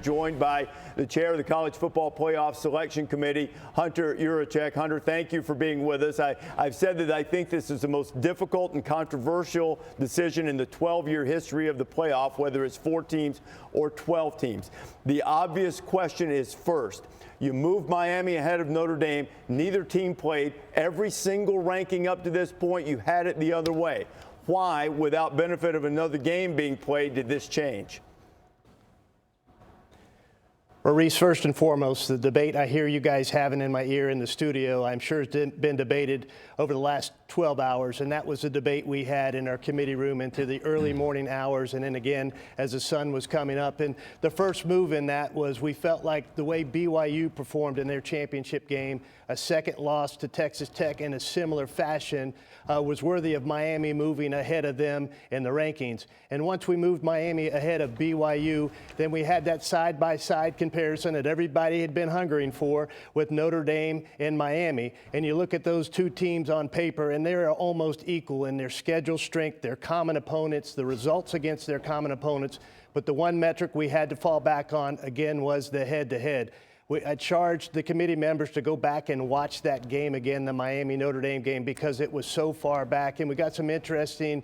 Joined by the chair of the College Football Playoff Selection Committee, Hunter Yurachek. Hunter, thank you for being with us. I've said that I think this is the most difficult and controversial decision in the 12-year history of the playoff, whether it's 4 teams or 12 teams. The obvious question is, first, you moved Miami ahead of Notre Dame. Neither team played. Every single ranking up to this point, you had it the other way. Why, without benefit of another game being played, did this change? Maurice, first and foremost, the debate I hear you guys having in my ear in the studio, I'm sure has been debated over the last 12 hours, and that was the debate we had in our committee room into the early morning hours, and then again as the sun was coming up. And the first move in that was we felt like the way BYU performed in their championship game, a second loss to Texas Tech in a similar fashion, was worthy of Miami moving ahead of them in the rankings. And once we moved Miami ahead of BYU, then we had that side-by-side comparison that everybody had been hungering for with Notre Dame and Miami. And you look at those two teams on paper, and they're almost equal in their schedule strength, their common opponents, the results against their common opponents. But the one metric we had to fall back on, again, was the head-to-head. I charged the committee members to go back and watch that game again, the Miami-Notre Dame game, because it was so far back. And we got some interesting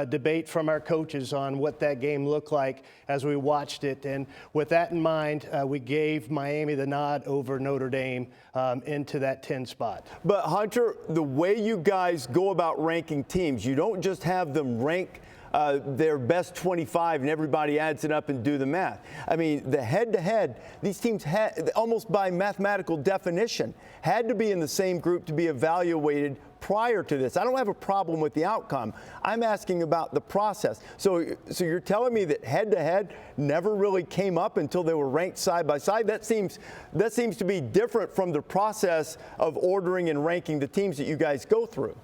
debate from our coaches on what that game looked like as we watched it. And with that in mind, we gave Miami the nod over Notre Dame into that 10 spot. But, Hunter, the way you guys go about ranking teams, you don't just have them rank their best 25 and everybody adds it up and do the math. I mean, the head-to-head, these teams had, almost by mathematical definition, had to be in the same group to be evaluated prior to this. I don't have a problem with the outcome. I'm asking about the process. So you're telling me that head-to-head never really came up until they were ranked side by side? That seems to be different from the process of ordering and ranking the teams that you guys go through.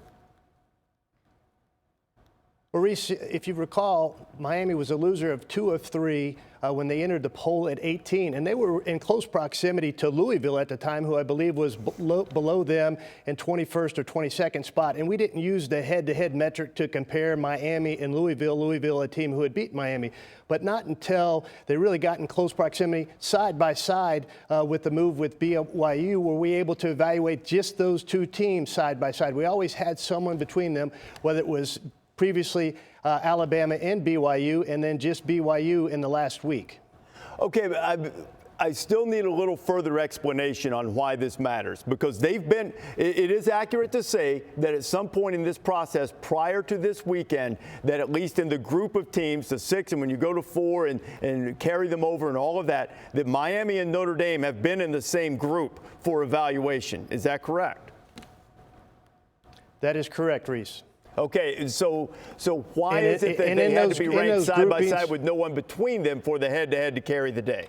Maurice, if you recall, Miami was a loser of 2 of 3 when they entered the poll at 18, and they were in close proximity to Louisville at the time, who I believe was below them in 21st or 22nd spot. And we didn't use the head-to-head metric to compare Miami and Louisville, a team who had beat Miami. But not until they really got in close proximity, side by side with the move with BYU, were we able to evaluate just those two teams side by side. We always had someone between them, whether it was previously Alabama and BYU, and then just BYU in the last week. Okay, but I still need a little further explanation on why this matters, because it is accurate to say that at some point in this process prior to this weekend, that at least in the group of teams, the 6, and when you go to 4 and carry them over and all of that, that Miami and Notre Dame have been in the same group for evaluation. Is that correct? That is correct, Reese. Okay, so why is it that they had to be ranked side by side with no one between them for the head-to-head to carry the day?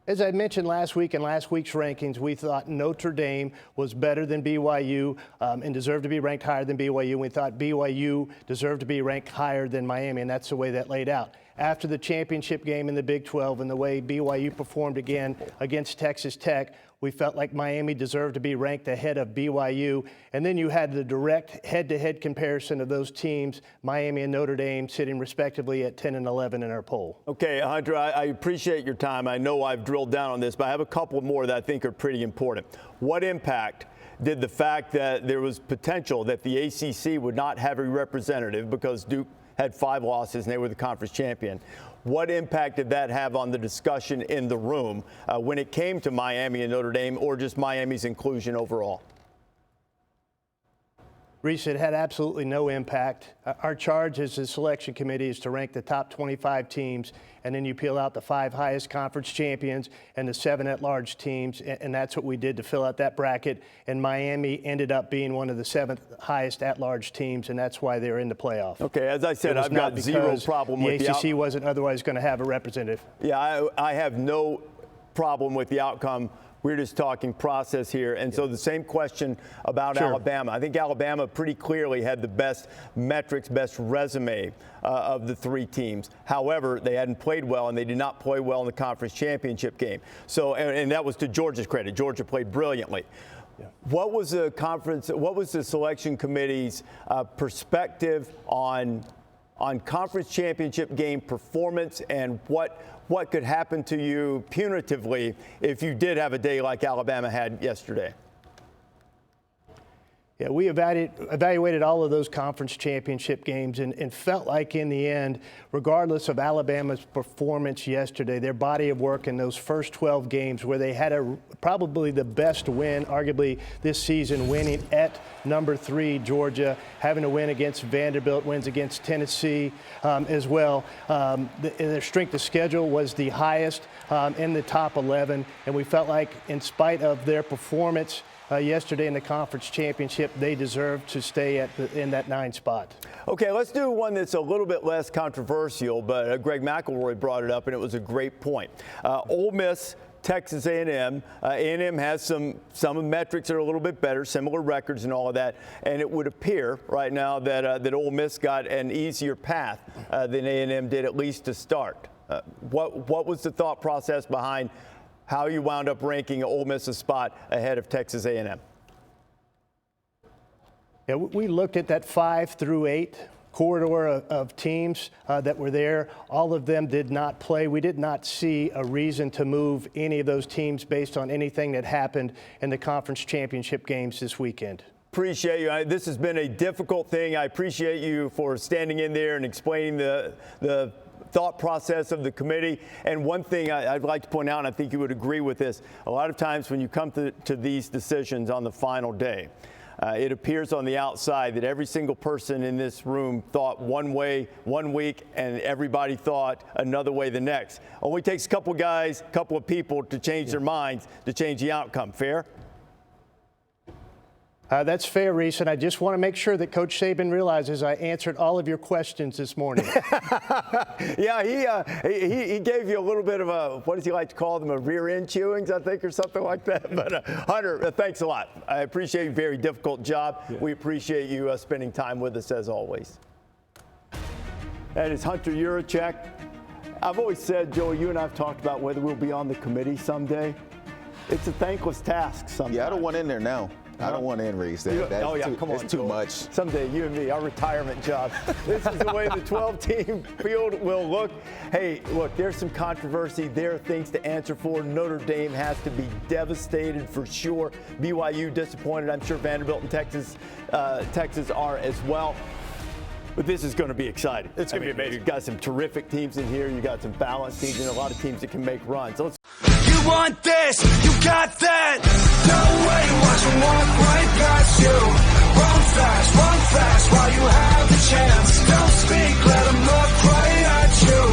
As I mentioned last week in last week's rankings, we thought Notre Dame was better than BYU and deserved to be ranked higher than BYU. And we thought BYU deserved to be ranked higher than Miami, and that's the way that laid out. After the championship game in the Big 12 and the way BYU performed again against Texas Tech, we felt like Miami deserved to be ranked ahead of BYU. And then you had the direct head-to-head comparison of those teams, Miami and Notre Dame, sitting respectively at 10 and 11 in our poll. Okay, Hunter, I appreciate your time. I know I've drilled down on this, but I have a couple more that I think are pretty important. What impact did the fact that there was potential that the ACC would not have a representative because Duke had 5 losses and they were the conference champion? What impact did that have on the discussion in the room when it came to Miami and Notre Dame, or just Miami's inclusion overall? Reese, it had absolutely no impact. Our charge as a selection committee is to rank the top 25 teams, and then you peel out the 5 highest conference champions and the 7 at-large teams, and that's what we did to fill out that bracket. And Miami ended up being one of the 7th highest at-large teams, and that's why they're in the playoff. Okay, as I said, I've got zero problem with the ACC wasn't otherwise going to have a representative. Yeah, I have no problem with the outcome. We're just talking process here. And so the same question about Alabama. I think Alabama pretty clearly had the best metrics, best resume of the 3 teams. However, they hadn't played well, and they did not play well in the conference championship game. So, and that was to Georgia's credit. Georgia played brilliantly. Yeah. What was the selection committee's perspective on on conference championship game performance and what could happen to you punitively if you did have a day like Alabama had yesterday? Yeah, we evaluated all of those conference championship games and felt like in the end, regardless of Alabama's performance yesterday, their body of work in those first 12 games where they had probably the best win, arguably this season, winning at number 3 Georgia, having a win against Vanderbilt, wins against Tennessee as well. Their strength of schedule was the highest in the top 11, and we felt like in spite of their performance yesterday in the conference championship, they deserve to stay in that 9 spot. Okay, let's do one that's a little bit less controversial, but Greg McElroy brought it up, and it was a great point. Ole Miss, Texas A&M. A&M has some metrics that are a little bit better, similar records and all of that, and it would appear right now that Ole Miss got an easier path than A&M did, at least to start. What was the thought process behind how you wound up ranking Ole Miss a spot ahead of Texas A&M? Yeah, we looked at that 5 through 8 corridor of teams that were there. All of them did not play. We did not see a reason to move any of those teams based on anything that happened in the conference championship games this weekend. Appreciate you. This has been a difficult thing. I appreciate you for standing in there and explaining the thought process of the committee. And one thing I'd like to point out, and I think you would agree with this, a lot of times when you come to these decisions on the final day, it appears on the outside that every single person in this room thought one way one week and everybody thought another way the next. Only takes a couple of guys, a couple of people to change their minds to change the outcome. Fair? That's fair, Reese, and I just want to make sure that Coach Saban realizes I answered all of your questions this morning. Yeah, he gave you a little bit of a, what does he like to call them, a rear end chewings, I think, or something like that. But Hunter, thanks a lot. I appreciate your very difficult job. Yeah. We appreciate you spending time with us as always. That is Hunter Yurachek. I've always said, Joey, you and I have talked about whether we'll be on the committee someday. It's a thankless task sometimes. Yeah, I don't want in there now. I don't want in, Reese. Come on. It's too much. Someday, you and me, our retirement job. This is the way the 12-team field will look. Hey, look, there's some controversy. There are things to answer for. Notre Dame has to be devastated for sure. BYU disappointed. I'm sure Vanderbilt and Texas are as well. But this is going to be exciting. It's going to be amazing. You've got some terrific teams in here. You've got some balanced teams and a lot of teams that can make runs. You want this, you got that. No way, watch them walk right past you. Run fast while you have the chance. Don't speak, let them look right at you.